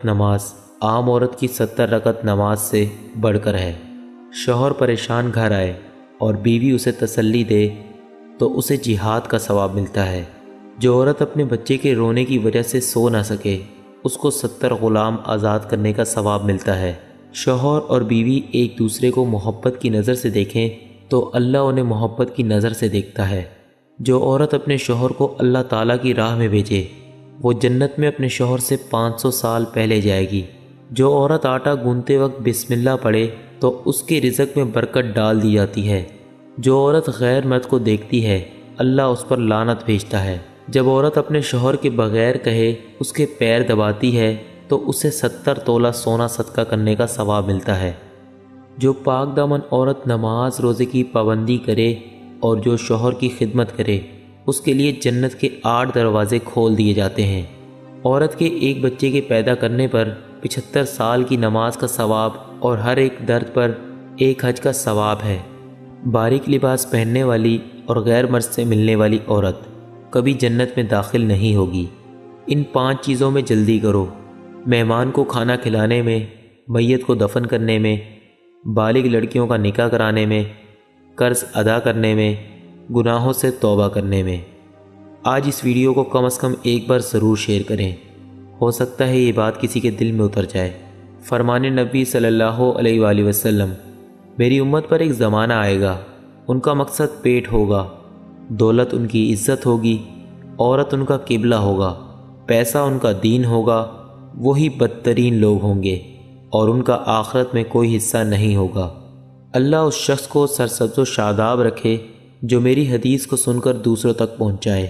نماز عام عورت کی 70 رکعت نماز سے بڑھ کر ہے۔ شوہر پریشان گھر آئے اور بیوی اسے تسلی دے تو اسے جہاد کا ثواب ملتا ہے۔ جو عورت اپنے بچے کے رونے کی وجہ سے سو نہ سکے اس کو 70 غلام آزاد کرنے کا ثواب ملتا ہے۔ شوہر اور بیوی ایک دوسرے کو محبت کی نظر سے دیکھیں تو اللہ انہیں محبت کی نظر سے دیکھتا ہے۔ جو عورت اپنے شوہر کو اللہ تعالیٰ کی راہ میں بھیجے وہ جنت میں اپنے شوہر سے 500 سال پہلے جائے گی۔ جو عورت آٹا گوندتے وقت بسم اللہ پڑھے تو اس کے رزق میں برکت ڈال دی جاتی ہے۔ جو عورت غیر مرد کو دیکھتی ہے اللہ اس پر لعنت بھیجتا ہے۔ جب عورت اپنے شوہر کے بغیر کہے اس کے پیر دباتی ہے تو اسے 70 تولہ سونا صدقہ کرنے کا ثواب ملتا ہے۔ جو پاک دامن عورت نماز روزے کی پابندی کرے اور جو شوہر کی خدمت کرے اس کے لیے جنت کے 8 دروازے کھول دیے جاتے ہیں۔ عورت کے ایک بچے کے پیدا کرنے پر 75 سال کی نماز کا ثواب اور ہر ایک درد پر ایک حج کا ثواب ہے۔ باریک لباس پہننے والی اور غیر مرد سے ملنے والی عورت کبھی جنت میں داخل نہیں ہوگی۔ ان 5 چیزوں میں جلدی کرو: مہمان کو کھانا کھلانے میں، میت کو دفن کرنے میں، بالغ لڑکیوں کا نکاح کرانے میں، قرض ادا کرنے میں، گناہوں سے توبہ کرنے میں۔ آج اس ویڈیو کو کم از کم ایک بار ضرور شیئر کریں، ہو سکتا ہے یہ بات کسی کے دل میں اتر جائے۔ فرمان نبی صلی اللہ علیہ وآلہ وسلم: میری امت پر ایک زمانہ آئے گا، ان کا مقصد پیٹ ہوگا، دولت ان کی عزت ہوگی، عورت ان کا قبلہ ہوگا، پیسہ ان کا دین ہوگا، وہی بدترین لوگ ہوں گے اور ان کا آخرت میں کوئی حصہ نہیں ہوگا۔ اللہ اس شخص کو سرسبز و شاداب رکھے جو میری حدیث کو سن کر دوسروں تک پہنچائے۔